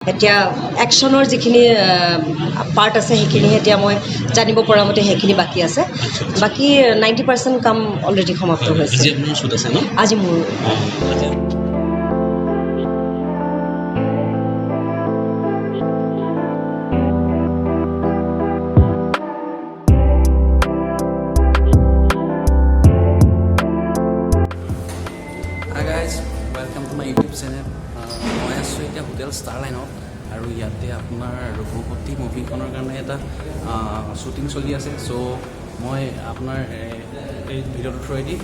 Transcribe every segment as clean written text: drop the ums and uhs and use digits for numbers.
এতিয়া একশ্যনৰ যিখিনি পাৰ্ট আছে সেইখিনি এতিয়া মই জানিব পৰা মতে সেইখিনি বাকী আছে বাকী 90% কাম অলৰেডি সমাপ্ত হৈছে আজি আপোনাৰ শ্বুট আছে ন আজি মোৰ Hi guys, welcome to my YouTube channel. মই আছোঁ এতিয়া হোটেল ষ্টাৰলাইনত আৰু ইয়াতে আপোনাৰ ৰঘুপতি মুভিখনৰ কাৰণে এটা শ্বুটিং চলি আছে চ' মই আপোনাৰ এই ভিডিঅ'টোৰ থ্ৰুৱেদি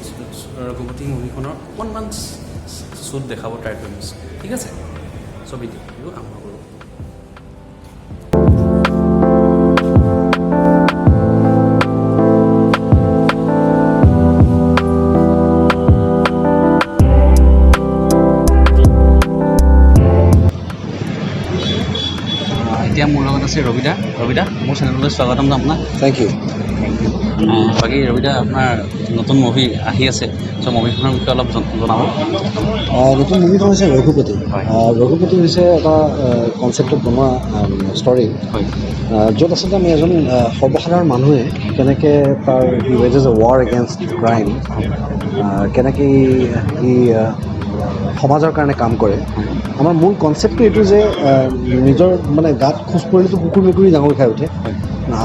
ৰঘুপতি মুভিখনৰ অকণমান শ্বুট দেখাব ট্ৰাই কৰিম ঠিক আছে চ' ভিডিঅ'টো আৰম্ভ কৰোঁ এতিয়া মোৰ লগত আছে ৰবিদা মোৰ চেনেললৈ স্বাগতম আপোনাক Thank you. বাকী ৰবিদা আপোনাৰ নতুন মুভি আহি আছে চ' মুভিখনৰ বিষয়ে অলপ জনাব নতুন মুভিখন হৈছে ৰঘুপতি হয়। ৰঘুপতি হৈছে এটা কনচেপ্টত বনোৱা ষ্টৰী হয় য'ত আচলতে আমি এজন সৰ্বসাধাৰণ মানুহে কেনেকৈ তাৰ হি ৱেজেছ এ ৱাৰ এগেইনষ্ট ক্ৰাইম কেনেকৈ ই সমাজৰ কাৰণে কাম কৰে আমাৰ মূল কনচেপ্টটো এইটো যে নিজৰ মানে গাত খোজ পৰিলেতো কুকুৰ মেকুৰী ডাঙৰ খাই উঠে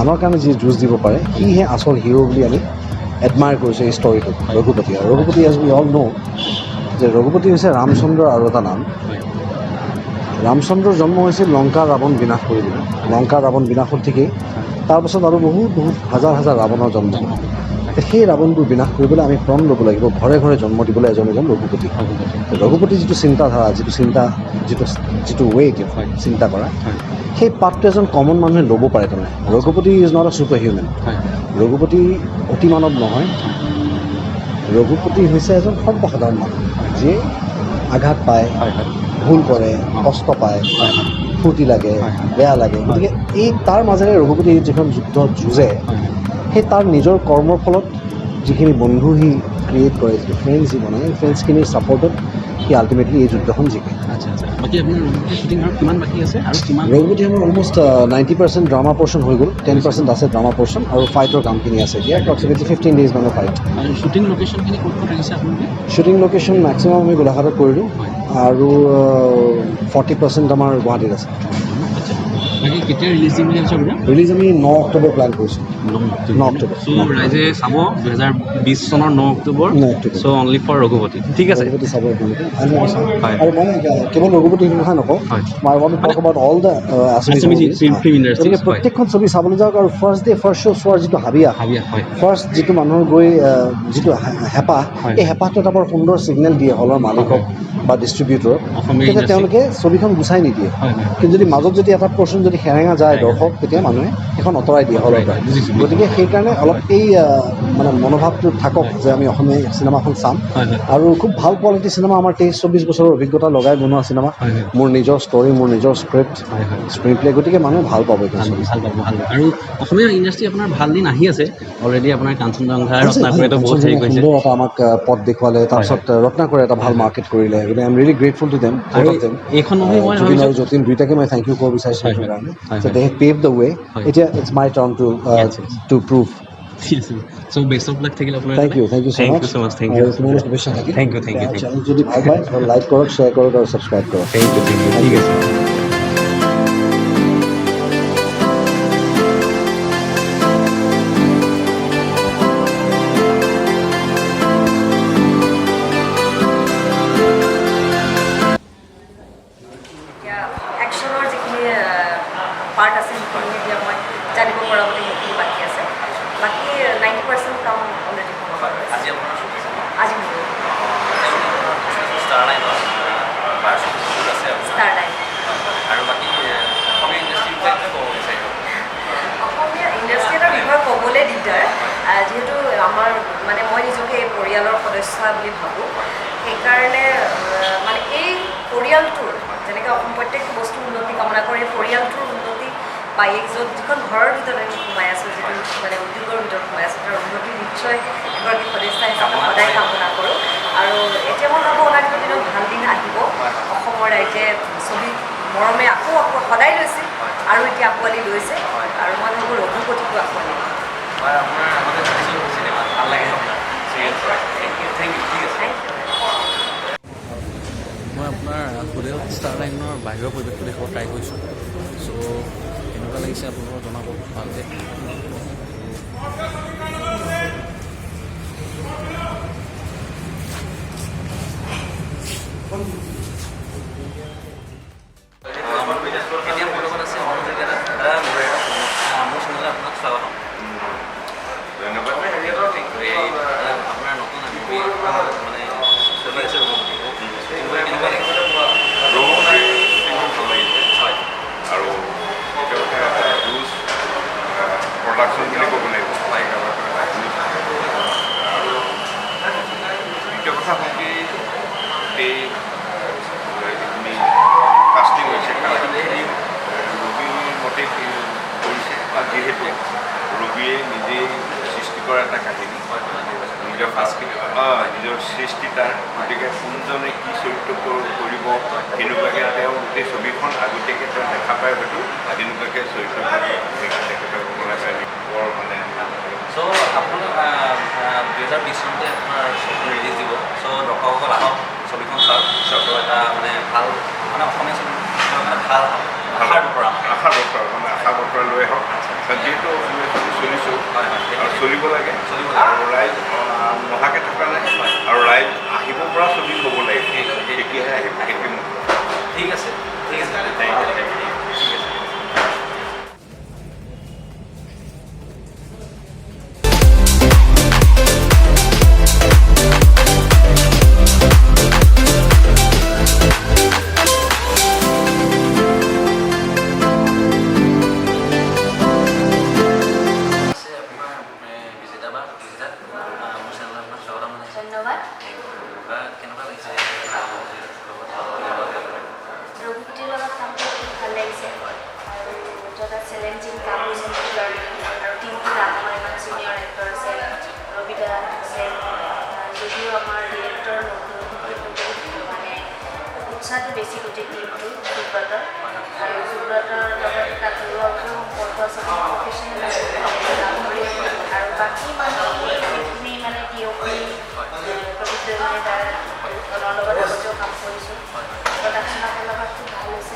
আনৰ কাৰণে যি যুঁজ দিব পাৰে সিহে আচল হিৰ' বুলি আমি এডমায়াৰ কৰিছোঁ এই ষ্টৰিটোত ৰঘুপতি আৰু ৰঘুপতি এজ উই অল ন' যে ৰঘুপতি হৈছে ৰামচন্দ্ৰৰ আৰু এটা নাম ৰামচন্দ্ৰৰ জন্ম হৈছিল লংকা ৰাৱণ বিনাশ কৰিবলৈ লংকা ৰাৱণ বিনাশৰ ঠিকেই তাৰপাছত আৰু বহুত হাজাৰ ৰাৱণৰ জন্ম সেই ৰাৱণবোৰ বিনাশ কৰিবলৈ আমি প্रण ল'ব লাগিব ঘৰে ঘৰে জন্ম দিবলৈ এজন ৰঘুপতি ৰঘুপতি যিটো চিন্তাধাৰা যিটো ৱে চিন্তা কৰা সেই পাঠটো এজন কমন মানুহে ল'ব পাৰে তাৰমানে Raghupati is not a super human Raghupati অতি মানৱ নহয় ৰঘুপতি হৈছে এজন সৰ্বসাধাৰণ মানুহ যিয়ে আঘাত পায় ভুল কৰে কষ্ট পায় ফূৰ্তি লাগে বেয়া লাগে গতিকে এই তাৰ মাজেৰে ৰঘুপতি যিখন যুদ্ধ যুঁজে সেই তাৰ নিজৰ কৰ্মৰ ফলত যিখিনি বন্ধু সি ক্ৰিয়েট কৰে যিটো ফ্ৰেণ্ডছ সি বনায় সেই ফ্ৰেণ্ডছখিনিৰ ছাপৰ্টত সি আল্টিমেটলি এই যুদ্ধখন জিকে আচ্ছা বাকী আপোনাৰ ৰঘুপতি শ্বুটিং আৰু কিমান বাকী আছে আৰু কিমান ৰঘুপতি আমাৰ অলমষ্ট 90% ড্ৰামা পৰ্চন হৈ গ'ল 10% আছে ড্ৰামা পৰ্চন আৰু ফাইটৰ কামখিনি আছে এতিয়া এপ্ৰক্সিমেটলি 15 ডেইজ মানে ফাইট আৰু শ্বুটিং লোকেশ্যনখিনি ক'ত ৰাখিছে আপোনালোকে শ্বুটিং লোকেশ্যন মেক্সিমাম আমি গোলাঘাটত কৰিলোঁ আৰু 40% আমাৰ গুৱাহাটীত আছে আচ্ছা বাকী কেতিয়া ৰিলিজ দিম বুলি ভাবিছে আপোনাৰ ৰিলিজ আমি 9 অক্টোবৰ প্লেন কৰিছোঁ 9 অক্টোবৰ চ' ৰাইজে চাব 2020 চনৰ 9 অক্টোবৰ চ' অনলি ফৰ ৰঘুপতি ঠিক আছে ৰঘুপতি চাব আপোনালোকে হয় আৰু মই কেৱল ৰঘুপতি কথা নকওঁ হয় মই want to talk about all the Assamese film industry গতিকে প্ৰত্যেকখন ছবি চাবলৈ যাওক আৰু ফাৰ্ষ্ট ডে ফাৰ্ষ্ট শ্ব' চোৱাৰ যিটো হাবিয়া হয় ফাৰ্ষ্ট যিটো মানুহৰ গৈ যিটো হেঁপাহ এই হেঁপাহটো এটা বৰ সুন্দৰ ছিগনেল দিয়ে হলৰ মালিকক বা ডিষ্ট্ৰিবিউটৰক তেতিয়া তেওঁলোকে ছবিখন গুচাই নিদিয়ে কিন্তু যদি মাজত যদি এটা পৰ্চন যদি সেৰেঙা যায় দৰ্শক তেতিয়া মানুহে সেইখন আঁতৰাই দিয়ে হলৰ পৰা গতিকে সেইকাৰণে অলপ এই মানে মনোভাৱটো থাকক যে আমি অসমীয়া চিনেমাখন চাম আৰু খুব ভাল কোৱালিটি চিনেমা আমাৰ 23-24 বছৰৰ অভিজ্ঞতা লগাই বনোৱা চিনেমা মোৰ নিজৰ ষ্টৰী মোৰ নিজৰ স্ক্ৰিপ্ট স্ক্ৰীন প্লে গতিকে মানুহে ভাল পাব আৰু অসমীয়া ইণ্ডাষ্ট্ৰি আপোনাৰ ভাল দিন আহি আছে অলৰেডি আপোনাৰ কাঞ্চনজংঘা ৰত্নাকৰেতো বহুত হেৰি কৰিছে সুন্দৰ এটা আমাক পথ দেখুৱালে তাৰপিছত ৰত্নাকৰে এটা ভাল মাৰ্কেট কৰিলে গতিকে I am really grateful to them এইখন মুভি মই জুবিন আৰু যতীন দুইটাকে মই থেংক ইউ ক'ব বিচাৰিছোঁ সেইটোৰ কাৰণে they have paved the way এতিয়া it's my turn to prove so' best of luck থাকিল আপোনাৰ thank you so much thank you তোমালোকৰ শুভেচ্ছা থাকিল থেংক ইউ চেনেল যদি ভাল পায় লাইক কৰক শ্বেয়াৰ কৰক আৰু ছাবস্ক্ৰাইব কৰক থেংক ইউ ঠিক আছে একশ্যনৰ যিখিনি পাৰ্ট আছে সেইখিনি এতিয়া মই জানিব পৰা মতে সেইখিনি বাকী আছে বাকী 90% কাম অলৰেডি সমাপ্ত হৈছে আজি আপোনাৰ শ্বুট আছে আজি মোৰ ষ্টাৰলাইনৰ আছে ষ্টাৰলাইন আৰু বাকী অসমীয়া ইণ্ডাষ্ট্ৰীৰ বিষয়ে ক'ব বিচাৰিব অসমীয়া ইণ্ডাষ্ট্ৰী এটাৰ বিষয়ে ক'বলৈ দিগদাৰ যিহেতু আমাৰ মানে মই নিজকে এই পৰিয়ালৰ সদস্য বুলি ভাবোঁ সেইকাৰণে মানে এই পৰিয়ালটোৰ যেনেকৈ অসম প্ৰত্যেকটো বস্তুৰ উন্নতি কামনা কৰি পৰিয়ালটোৰ উন্নতি পাই যিখন ঘৰৰ ভিতৰত আমি সোমাই আছোঁ যিটো মানে উদ্যোগৰ ভিতৰত সোমাই আছোঁ তাৰ উন্নতি নিশ্চয় এগৰাকী সদস্য হিচাপে সদায় কামনা কৰোঁ আৰু এতিয়া মই ভাবোঁ অনাগত দিনত ভাল দিন আহিব অসমৰ ৰাইজে ছবি মৰমে আকৌ সদায় লৈছিল আৰু এতিয়া আঁকোৱালি লৈছে আৰু মই ভাবোঁ ৰঘুপতিকো আঁকোৱালি ল'ব। আপোনাৰ আগতে চাইছোঁ চিনেমা ভাল লাগে আপোনাৰ চিৰিয়েল থেংক ইউ ঠিক আছে। মই আপোনাৰ হোটেল ষ্টাৰ লাইনৰ বাহিৰৰ পৰিৱেশটো দেখাব ট্ৰাই কৰিছোঁ। চ' কেনেকুৱা লাগিছে আপোনালোকক জনাব ভালকৈ। এতিয়া মোৰ লগত আছে মোৰ চেনেলত আপোনাক স্বাগতম। আপোনাৰ নতুন মুভি মানে চলি আছে ৰঘুপতি, কেনেকুৱা লাগিছে? ৰঘুপতি ভাল লাগিছে হয় আৰু একেলগে এটা হিউজ প্ৰডাকশ্যন বুলি ক'ব লাগিব। আৰু দ্বিতীয় কথা হ'ল কি এই যিখিনি কাষ্টিং হৈছে কাষ্টিংখিনি ৰবিৰ মতে কৰিছে যিহেতু ৰবিয়ে নিজেই সৃষ্টি কৰা এটা কাহিনী নিজৰ সৃষ্টি তাৰ, গতিকে কোনজনে কি চৰিত্ৰ কৰিব কেনেকুৱাকৈ তেওঁ গোটেই ছবিখন আগতীয়াকৈ তেওঁ দেখা পায় হয়তো তেনেকুৱাকৈ চৰিত্ৰ তেখেতৰ বৰ মানে চ' আপোনাৰ 2020 চনতে আপোনাৰ ছবি ৰিলিজ দিব। চ' দৰ্শকসকল আহক ছবিখন চাওক, চ' এটা মানে ভাল মানে অসমীয়া ছবি মানে ভাল আশাৰ বতৰা মানে আশা বতৰা লৈ আহক। যিহেতু অসমীয়া ছবি চলিছোঁ আৰু চলিব লাগে আৰু ৰাইজ নহাকৈ থকা নাই আৰু ৰাইজ আহিব পৰা ছবি হ'ব লাগে, তেতিয়াহে আহিব। সেইটোৱে মোৰ ঠিক আছে ঠিক আছে থেংক ইউ ঠিক আছে। ধন্যবাদ। কেনেকুৱা লাগিছে ৰঘুপতিৰ লগত কাম কৰি ভাল লাগিছে আৰু এটা চেলেঞ্জিং কাম হৈছে আৰু টিমটোত আমাৰ ইমান ছিনিয়ৰ এক্টৰ আছে, ৰবিদা আছে, যদিও আমাৰ ডিৰেক্টৰ নতুন মানে উৎসাহটো বেছি গোটেই টিমটো সুব্ৰতৰ আৰু সুব্ৰতৰ লগত এটা ঘৰুৱাকৈ সম্পৰ্ক আছে, প্ৰফেচনেল আছে কাম কৰি আৰু বাকী মানুহখিনি মানে ডিঅ'পি প্ৰদীপ তাৰ লগত আগতেও কাম কৰিছোঁ। প্ৰডাকশ্যনৰ ফালৰ পৰা খুব ভাল হৈছে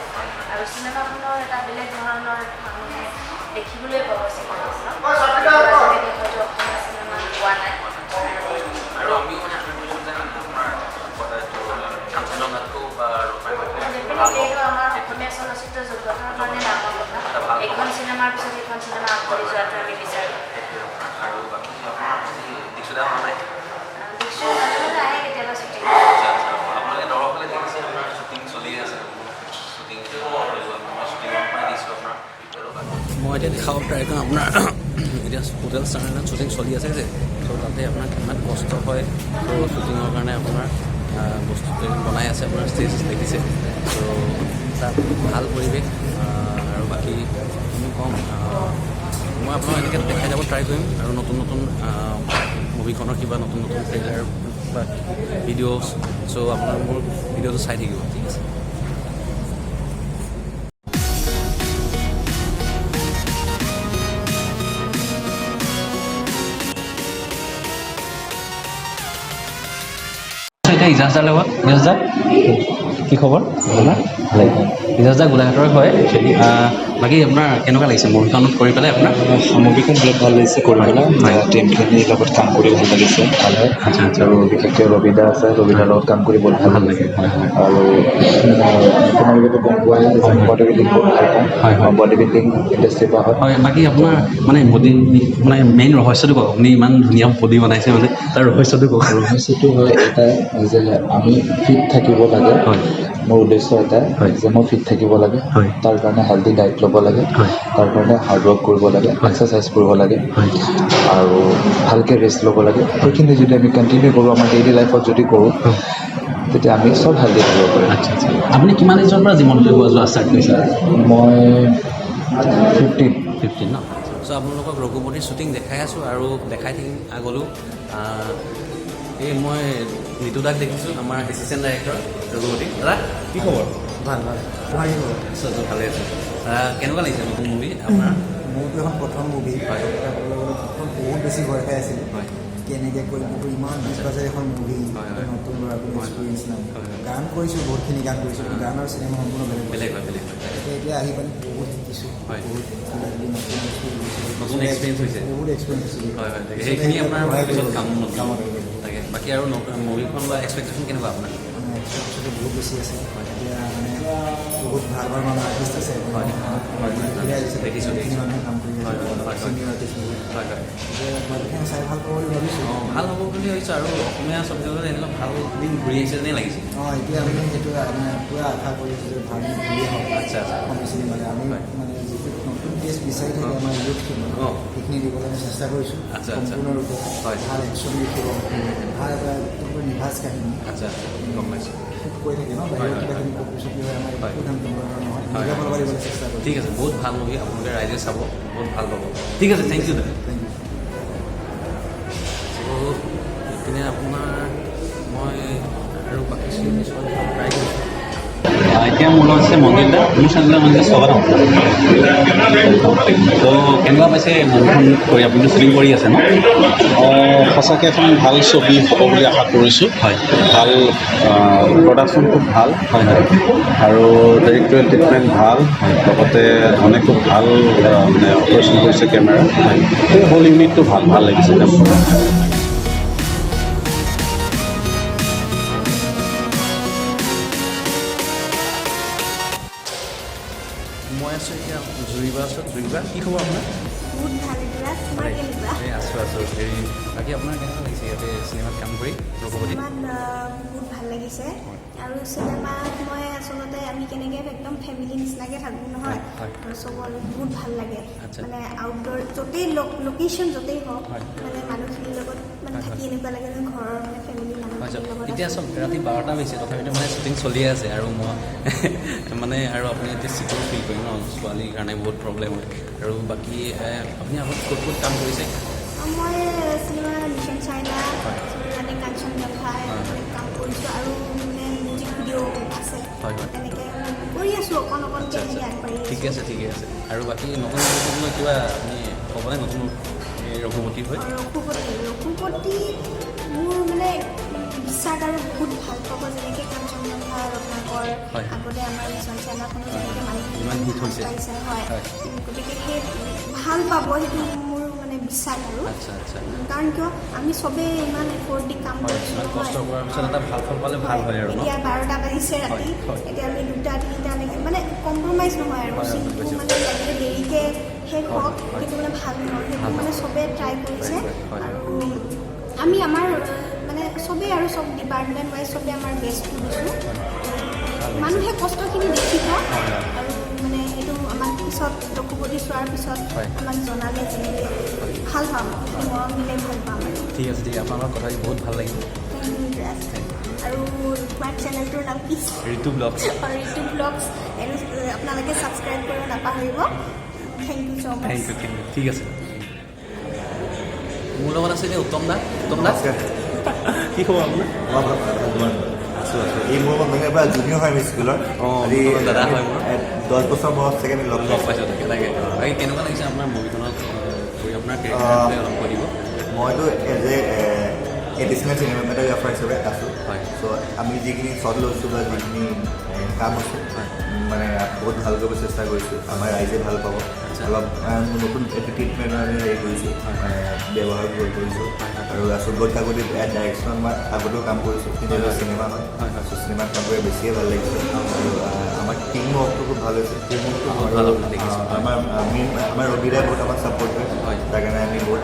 আৰু চিনেমাখনৰ এটা বেলেগ ধৰণৰ মানুহে দেখিবলৈ পাব চিনেমাখনত, আজিলৈকে হয়তো অসমীয়া চিনেমা পোৱা নাই। আৰু আমি মানে এইটো আমাৰ অসমীয়া চলচ্চিত্ৰ জগতৰ কাৰণে ডাঙৰ কথা। এখন চিনেমাৰ পিছত এখন চিনেমা আগবাঢ়ি যোৱাটো আমি বিচাৰোঁ। আৰু বাকী আপোনাৰ দিশুদা হোৱা নাই দীক্ষু মাজে আহে কেতিয়াবা শ্বুটিং। আপোনালোকে দৰ্শকসকলে দেখিছে আপোনাৰ শ্বুটিং চলি আছে, মই এতিয়া দেখাব ট্ৰাই কৰিম আপোনাৰ এতিয়া হোটেল ষ্টাৰত শ্বুটিং চলি আছে যে, ত' তাতে আপোনাৰ কিমান কষ্ট হয়, ত' শ্বুটিঙৰ কাৰণে আপোনাৰ বস্তু বনাই আছে, আপোনাৰ ষ্টেজ দেখিছে, ত' তাত ভাল পৰিৱেশ আৰু বাকী আমি ক'ম মই আপোনাক এনেকৈ দেখাই যাব ট্ৰাই কৰিম আৰু নতুন নতুন মুভিখনৰ কিবা নতুন নতুন ট্ৰেইলাৰ বা ভিডিঅ'ছ, চ' আপোনাৰ মোৰ ভিডিঅ'টো চাই থাকিব ঠিক আছে। এতিয়া ইজাজদাৰ লগত ইজাজদা কি খবৰ আপোনাৰ? ইজাজদা গোলাঘাটৰ হয়। বাকী আপোনাৰ কেনেকুৱা লাগিছে মুভিখনত কৰি পেলাই আপোনাৰ? মুভিখন বহুত ভাল লাগিছে কৰি পেলাই, টিমখিনিৰ লগত কাম কৰি ভাল লাগিছে, ভাল হয়। আচ্ছা আচ্ছা আৰু বিশেষকৈ ৰবিদা আছে, ৰবিদাৰ লগত কাম কৰি বহুত ভাল লাগিছে। আৰু তোমালোকেতো গম পোৱাই বডি বিল্ডিং বহুত ভাল পাওঁ, বডি বিল্ডিং ইণ্ডাষ্ট্ৰীৰ পৰা হয়। হয় বাকী আপোনাৰ মানে বডি মানে মেইন ৰহস্যটো কওক, আপুনি ইমান ধুনীয়া বডি বনাইছে মানে তাৰ ৰহস্যটো কওক। ৰহস্যটো হয় এটাই যে আমি ফিট থাকিব লাগে। মোৰ উদ্দেশ্য এটাই যে মই ফিট থাকিব লাগে, তাৰ কাৰণে হেল্থি ডায়েট ল'ব লাগে, তাৰ কাৰণে হাৰ্ডৱৰ্ক কৰিব লাগে, এক্সাৰচাইজ কৰিব লাগে আৰু ভালকৈ ৰেষ্ট ল'ব লাগে। সেইখিনি যদি আমি কণ্টিনিউ কৰোঁ আমাৰ ডেইলি লাইফত যদি কৰোঁ তেতিয়া আমি চব হেল্থি থাকিব পাৰিম। আচ্ছা আচ্ছা আপুনি কিমান এজৰ পৰা জিমত যোৱা ষ্টাৰ্ট কৰিছে? মই 15 ন। চ' আপোনালোকক ৰঘুপতিৰ শ্বুটিং দেখাই আছোঁ আৰু দেখাই থাকিম আগলৈও। এই মই নিতুদাক দেখিছোঁ, আমাৰ এছিষ্টেণ্ট ডাইৰেক্টৰ ৰঘুপতি। দাদা কি খবৰ? ভাল ভাল ভালে আছোঁ ভালে আছোঁ কেনেকুৱা লাগিছে নতুন মুভি আপোনাৰ মোৰতো এখন প্ৰথম মুভি বহুত বেছি ভয় খাই আছিলোঁ হয় কেনেকৈ কৰিম ইমান 20 বছৰ এখন মুভি নতুন ল'ৰাবোৰ এক্সপিৰিয়েঞ্চ নাই গান কৰিছোঁ বহুতখিনি গান কৰিছোঁ কিন্তু গান আৰু চিনেমা সম্পূৰ্ণ বেলেগ বেলেগ হয় এতিয়া আহি পানি বহুত শিকিছোঁ বহুত নতুন এক্সপিৰিয়েঞ্চ হৈছে বহুত এক্সপিৰিয়েঞ্চ হৈছে হয় সেইখিনি আপোনাৰ পিছত কামত তাকে বাকী আৰু মুভিখন বা এক্সপেক্টেশ্যন কেনেকুৱা আপোনাৰ এক্সপিৰিয়েঞ্চটো বহুত বেছি আছে এতিয়া মানে বহুত ভাল ভাল মানুহ আৰ্টিষ্ট আছে দেখিছোঁ মানুহে কাম কৰি আছে চিনিয়ৰ আৰ্টিষ্ট মানুহখিনি চাই ভাল পাব বুলি ভাবিছোঁ ভাল হ'ব বুলি ভাবিছোঁ আৰু অসমীয়া ছবিখনত এনেকুৱা ভাল দিন ঘূৰি আহিছে যেনেই লাগিছে এতিয়া আমি সেইটো মানে পূৰা আশা কৰিছোঁ যে ভাল ঘূৰি আহক আচ্ছা অসমীয়া চিনেমালে আমি মানে যিটো নতুন টেষ্ট বিচাৰি থাকে আমাৰ ইউথখিনি সেইখিনি দিবলৈ আমি চেষ্টা কৰিছোঁ সম্পূৰ্ণৰূপে ভাল একশ্যন দেখিব ভাল এটা নিভাজ কাহিনী আচ্ছা গম পাইছোঁ কৈ থাকে ন বাহিৰত কিবা কিবি কপি হয় আমাৰ একো কাম তেনেকুৱা নহয় নিজে ভাল দিবলৈ চেষ্টা কৰিছোঁ ঠিক আছে বহুত ভাল মুভি আপোনালোকে ৰাইজে চাব বহুত ভাল পাব ঠিক আছে থেংক ইউ দাদা থেংক ইউ চ' এইপিনে আপোনাৰ মই আৰু বাকী ট্ৰাই কৰিছোঁ এতিয়া মোৰ লগত আছে মন্দিৰদা মোৰ চেনেলৰ মন্দিৰ স্বাগতম তো কেনেকুৱা পাইছে মুভিখন কৰি আপুনি শ্বুটিং কৰি আছে ন সঁচাকৈ এখন ভাল ছবি হ'ব বুলি আশা কৰিছোঁ হয় ভাল প্ৰডাকশ্যন খুব ভাল হয় হয় আৰু ডাইৰেক্টৰিয়েল ট্ৰিটমেণ্ট ভাল লগতে ধনে খুব ভাল মানে অপাৰেশ্যন কৰিছে কেমেৰা সেই হোল ইউনিটটো ভাল লাগিছে মই আছোঁ এতিয়া জুৰিবা ওচৰত জুৰিবা কি খবৰ আপোনাৰ বহুত ভাল এতিয়া তোমাৰ কেনেকুৱা এই আছোঁ হেৰি বাকী আপোনাৰ কেনেকুৱা লাগিছে ইয়াতে চিনেমাত কাম কৰি ৰঘুপতি বহুত ভাল লাগিছে আৰু চিনেমাত মই আচলতে আমি কেনেকৈ একদম ফেমিলি নিচিনাকৈ থাকোঁ নহয় চবৰ বহুত ভাল লাগে মানে আউটডোৰ য'তেই লোকেশ্যন য'তেই হওক মানে মানুহখিনিৰ লগত মানে থাকি এনেকুৱা লাগে যেন ঘৰৰ মানে ফেমিলি মানুহখিনিৰ লগত এতিয়া চব ৰাতি 12টা হৈছে তথাপিতো মানে শ্বুটিং চলিয়ে আছে আৰু মই মানে আৰু আপুনি এতিয়া চিকিউৰ ফিল কৰিম ন ছোৱালীৰ কাৰণে বহুত প্ৰব্লেম হয় আৰু বাকী আপুনি আগত ক'ত কাম কৰিছে মই চিনেমা মিছন চাইনা মানে কাঞ্চনজংঘা কাম কৰিছোঁ আৰু মানে মিউজিক ভিডিঅ' আছে তেনেকৈ কৰি আছোঁ অকণকৈ এনেকৈ আগবাঢ়ি ঠিকে আছে আৰু বাকী নতুন কিবা আপুনি ক'বনে নতুন ৰঘুপতি হয় ৰঘুপতি মোৰ মানে বিশ্বাস আৰু বহুত ভাল পাব যেনেকৈ কাঞ্চনজংঘা ৰত্নাকৰ আগতে আমাৰ মিছন চাইনাখনো যেনেকৈ মানুহখিনি পাইছে হয় গতিকে সেই ভাল পাব সেইটো মোৰ মানে বিশ্বাস আৰু কাৰণ কিয় আমি চবেই ইমান এফৰ্ট দি কাম কৰিছোঁ এতিয়া 12টা বাজিছে ৰাতি এতিয়া আমি 2টা 3টা এনেকৈ মানে কম্প্ৰমাইজ নহয় আৰু চিনটো মানে লাগিলে দেৰিকৈ শেষ হওক কিন্তু মানে ভাল নহয় সেইটো মানে চবেই ট্ৰাই কৰিছে আৰু আমি আমাৰ মানে চবেই আৰু চব ডিপাৰ্টমেণ্ট ৱাইজ চবেই আমাৰ বেষ্টটো দিছোঁ মানুহে কষ্টখিনি দেখিব আৰু মানে সেইটো আমাক পিছত ৰঘুপতি চোৱাৰ পিছত আমাক জনালে যেনেকৈ ভাল পাম মৰম দিলে ভাল পাম আৰু ঠিক আছে আপোনাৰ কথা বহুত ভাল লাগিল আৰু তোমাৰ চেনেলটোৰ নাম কি ঋতু ব্লগছ আপোনালোকে ছাবস্ক্ৰাইব কৰিব নাপাহৰিব thank you so' much thank you ঠিক আছে মোৰ লগত আছে এতিয়া উত্তম দা কি খবৰ আপোনাৰ এই মোৰ মানে পৰা জুনিয়ৰ হয় স্কুলৰ আজি দাদা হয় মোৰ 10 বছৰ মূৰত চাগে আমি লগ পাইছোঁ তাকে বাকী কেনেকুৱা লাগিছে আপোনাৰ মুভিখনত কৰি আপোনাৰ কেৰেক্টাৰটোৱে অলপ কৈ দিব মইতো এজ এডিচনেল চিনেমাটোগ্ৰাফাৰ হিচাপে আছোঁ চ' আমি যিখিনি শ্বট লৈছোঁ বা যিখিনি কাম আছে মানে বহুত ভাল কৰিব চেষ্টা কৰিছোঁ আমাৰ ৰাইজে ভাল পাব অলপ নতুন ট্ৰিটমেণ্ট আমি হেৰি কৰিছোঁ ব্যৱহাৰ কৰিছোঁ আৰু চুগত কাকতি ডাইৰেকশ্যনত মই আগতেও কাম কৰিছোঁ কিন্তু চিনেমা হয় চ' চিনেমাত কাম কৰি বেছিয়ে ভাল লাগিছে আৰু আমাৰ টিম ৱৰ্কটো খুব ভাল হৈছে আমাৰ ৰবিদাই বহুত আমাক ছাপোৰ্ট কৰে তাৰ কাৰণে আমি বহুত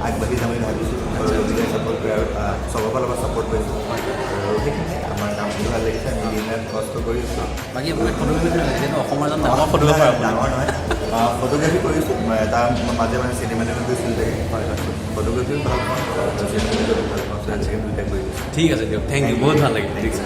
আগবাঢ়ি যাম বুলি ভাবিছোঁ আৰু ৰবিদাই ছাপোৰ্ট কৰে আৰু চবৰ ফালৰ পৰা ছাপোৰ্ট কৰিছোঁ আৰু সেইখিনি আমাৰ কামটো ভাল লাগিছে আমি দিনত কষ্ট কৰি আছোঁ বাকী আপোনাৰ ফটোগ্ৰাফী অসমৰ এজন ডাঙৰ ফটোগ্ৰাফাৰ ডাঙৰ নহয় ফটোগ্ৰাফী কৰিছোঁ তাৰ মাজে মাজে চিনেমাটিক চলি থাকে ফটোগ্ৰাফীও ভাল পাওঁ চিনেমাটিক ভাল পাওঁ দুইটা কৰি ঠিক আছে দিয়ক থেংক ইউ বহুত ভাল লাগিল ঠিক আছে